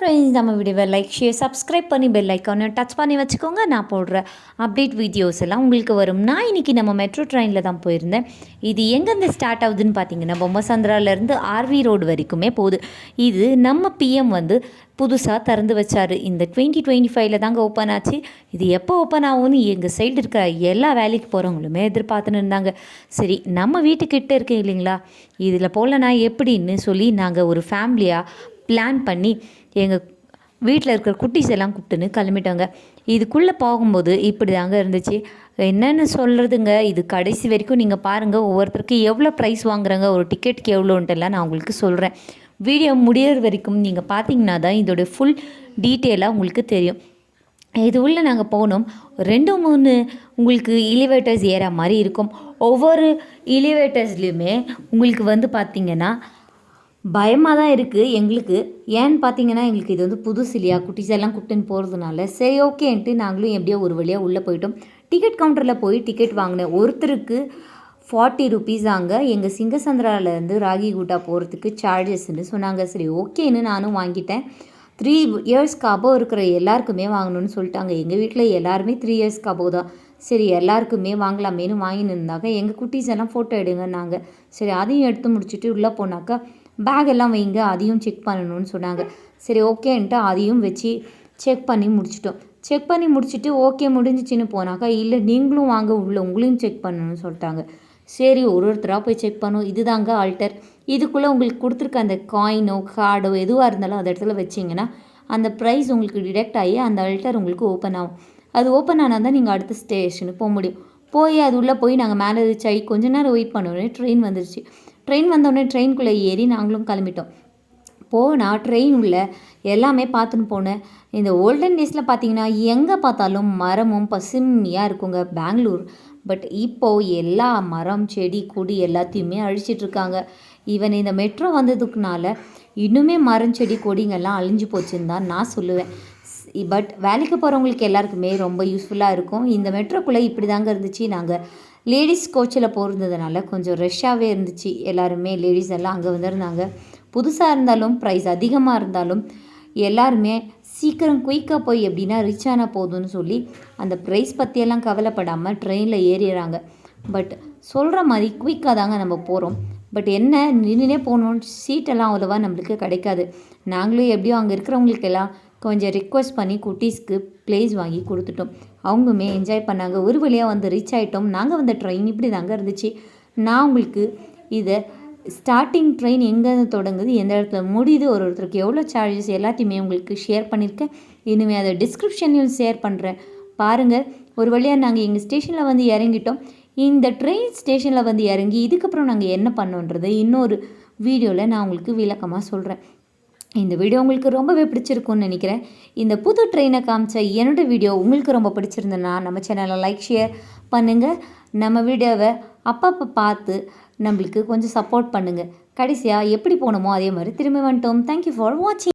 Friends, நம்ம வீடியோவை like share subscribe பண்ணி பெல் ஐக்கானை டச் பண்ணி வச்சுக்கோங்க. நான் போடுற அப்டேட் வீடியோஸ் எல்லாம் உங்களுக்கு வரும். நான் இன்றைக்கி நம்ம மெட்ரோ ட்ரெயினில் தான் போயிருந்தேன். இது எங்கேருந்து ஸ்டார்ட் ஆகுதுன்னு பார்த்தீங்கன்னா, பொம்மசந்திராலேருந்து ஆர்வி ரோடு வரைக்குமே போகுது. இது நம்ம பிஎம் புதுசாக திறந்து வச்சார். இந்த 2025 தாங்க ஓப்பன் ஆச்சு. இது எப்போ ஓப்பன் ஆகும்னு எங்கள் சைடு இருக்கிற எல்லா வேலைக்கு போகிறவங்களுமே எதிர்பார்த்துன்னு இருந்தாங்க. சரி, நம்ம வீட்டுக்கிட்ட இருக்கேன் இல்லைங்களா, இதில் போகலனா எப்படின்னு சொல்லி நாங்கள் ஒரு ஃபேமிலியாக பிளான் பண்ணி எங்கள் வீட்டில் இருக்கிற குட்டீஸ் எல்லாம் கூப்பிட்டுன்னு கிளம்பிட்டாங்க. இதுக்குள்ளே போகும்போது இப்படி தாங்க இருந்துச்சு. என்னென்னு சொல்கிறதுங்க, இது கடைசி வரைக்கும் நீங்கள் பாருங்கள். ஒவ்வொருத்தருக்கு எவ்வளோ ப்ரைஸ் வாங்குறாங்க, ஒரு டிக்கெட்டுக்கு எவ்வளோன்ட்டுலாம் நான் உங்களுக்கு சொல்கிறேன். வீடியோ முடியிற வரைக்கும் நீங்கள் பார்த்தீங்கன்னா தான் இதோடைய ஃபுல் டீட்டெயிலாக உங்களுக்கு தெரியும். இது உள்ளே நாங்கள் போனோம். 2-3 உங்களுக்கு எலிவேட்டர்ஸ் ஏற மாதிரி இருக்கும். ஒவ்வொரு எலிவேட்டர்ஸ்லேயுமே உங்களுக்கு பார்த்திங்கன்னா பயமாக தான் இருக்குது எங்களுக்கு. ஏன்னு பார்த்தீங்கன்னா, எங்களுக்கு இது புதுசு இல்லையா, குட்டீஸ் எல்லாம் கூப்பிட்டுன்னு போகிறதுனால சரி ஓகேன்ட்டு நாங்களும் எப்படியோ ஒரு வழியாக உள்ளே போயிட்டோம். டிக்கெட் கவுண்டரில் போய் டிக்கெட் வாங்கினேன். ஒருத்தருக்கு 40 ருபீஸ் ஆங்க. எங்கள் சிங்கசந்திராவிலேருந்து ராகிகுட்டா போகிறதுக்கு சார்ஜஸ்ன்னு சொன்னாங்க. சரி ஓகேன்னு நானும் வாங்கிட்டேன். 3 இயர்ஸ்க்கு அபோவ் இருக்கிற எல்லாருக்குமே வாங்கணும்னு சொல்லிட்டாங்க. எங்கள் வீட்டில் எல்லாருமே 3 இயர்ஸ்க்கு அபோவ் தான். சரி எல்லாருக்குமே வாங்கலாமேனு வாங்கின்னு இருந்தாங்க. எங்கள் குட்டீஸ் எல்லாம் ஃபோட்டோ எடுங்கன்னாங்க. சரி அதையும் எடுத்து முடிச்சுட்டு உள்ளே போனாக்கா பேக் எல்லாம் வைங்க, அதையும் செக் பண்ணணும்னு சொன்னாங்க. சரி ஓகேன்ட்டு அதையும் வச்சு செக் பண்ணி முடிச்சிட்டோம். செக் பண்ணி முடிச்சுட்டு ஓகே முடிஞ்சிச்சின்னு போனாக்கா, இல்லை நீங்களும் வாங்க உள்ள உங்களையும் செக் பண்ணணும்னு சொல்லிட்டாங்க. சரி ஒருத்தராக போய் செக் பண்ணோம். இதுதாங்க ஆல்டர். இதுக்குள்ளே உங்களுக்கு கொடுத்துருக்க அந்த காயினோ கார்டோ எதுவாக இருந்தாலும் அந்த இடத்துல வச்சிங்கன்னா அந்த ப்ரைஸ் உங்களுக்கு டிடெக்ட் ஆகி அந்த ஆல்டர் உங்களுக்கு ஓப்பன் ஆகும். அது ஓப்பன் ஆனால் தான் நீங்கள் அடுத்த ஸ்டேஷனுக்கு போக முடியும். போய் அது உள்ளே போய் நாங்கள் மேலே ரீச் ஆகி கொஞ்ச நேரம் வெயிட் பண்ணோடனே ட்ரெயின் வந்துருச்சு. ட்ரெயின் வந்தோடனே ட்ரெயின்குள்ளே ஏறி நாங்களும் கிளம்பிட்டோம். போனால் ட்ரெயின் உள்ள எல்லாமே பார்த்துன்னு போனேன். இந்த ஓல்டன் டேஸில் பார்த்தீங்கன்னா எங்கே பார்த்தாலும் மரமும் பசுமையாக இருக்குங்க பெங்களூர். பட் இப்போது எல்லா மரம் செடி கொடி எல்லாத்தையுமே அழிச்சிட்ருக்காங்க. ஈவன் இந்த மெட்ரோ வந்ததுக்குனால இன்னுமே மரம் செடி கொடிங்கெல்லாம் அழிஞ்சு போச்சுன்னு தான் நான் சொல்லுவேன். பட் வேலைக்கு போகிறவங்களுக்கு எல்லாருக்குமே ரொம்ப யூஸ்ஃபுல்லாக இருக்கும். இந்த மெட்ரோக்குள்ளே இப்படி தாங்க இருந்துச்சு. நாங்கள் லேடிஸ் கோச்சில் போகிறதுனால கொஞ்சம் ரஷ்ஷாகவே இருந்துச்சு. எல்லாருமே லேடிஸ் எல்லாம் அங்கே வந்துருந்தாங்க. புதுசாக இருந்தாலும் ப்ரைஸ் அதிகமாக இருந்தாலும் எல்லாருமே சீக்கிரம் குயிக்காக போய் எப்படின்னா ரீச் ஆனால் போதும்னு சொல்லி அந்த ப்ரைஸ் பற்றியெல்லாம் கவலைப்படாமல் ட்ரெயினில் ஏறிடுறாங்க. பட் சொல்கிற மாதிரி குயிக்காக தாங்க நம்ம போகிறோம். பட் என்ன நின்றுனே போகணும், சீட்டெல்லாம் அவ்வளோவா நம்மளுக்கு கிடைக்காது. நாங்களும் எப்படியோ அங்கே இருக்கிறவங்களுக்கெல்லாம் கொஞ்சம் ரிக்வெஸ்ட் பண்ணி குட்டீஸ்க்கு ப்ளேஸ் வாங்கி கொடுத்துட்டோம். அவங்களுமே என்ஜாய் பண்ணாங்க. ஒரு வழியாக ரீச் ஆகிட்டோம். நாங்கள் வந்த ட்ரெயின் இப்படி தாங்க இருந்துச்சு. நான் உங்களுக்கு இதை ஸ்டார்டிங் ட்ரெயின் எங்கேருந்து தொடங்குது, எந்த இடத்துல முடியுது, ஒருத்தருக்கு எவ்வளோ சார்ஜஸ் எல்லாத்தையுமே உங்களுக்கு ஷேர் பண்ணியிருக்கேன். இனிமேல் அதை டிஸ்கிரிப்ஷன்லையும் ஷேர் பண்ணுறேன். பாருங்கள். ஒரு வழியாக நாங்கள் எங்கள் ஸ்டேஷனில் இறங்கிட்டோம். இந்த ட்ரெயின் ஸ்டேஷனில் இறங்கி இதுக்கப்புறம் நாங்கள் என்ன பண்ணோன்றது இன்னொரு வீடியோவில் நான் உங்களுக்கு விளக்கமாக சொல்கிறேன். இந்த வீடியோ உங்களுக்கு ரொம்பவே பிடிச்சிருக்கும்னு நினைக்கிறேன். இந்த புது ட்ரெயினை காமிச்ச என்னோடய வீடியோ உங்களுக்கு ரொம்ப பிடிச்சிருந்ததுன்னா நம்ம சேனலை லைக் ஷேர் பண்ணுங்கள். நம்ம வீடியோவை அப்பப்போ பார்த்து நம்மளுக்கு கொஞ்சம் சப்போர்ட் பண்ணுங்கள். கடைசியாக எப்படி போகணுமோ அதே மாதிரி திரும்பி வந்துட்டோம். தேங்க்யூ ஃபார் வாட்சிங்.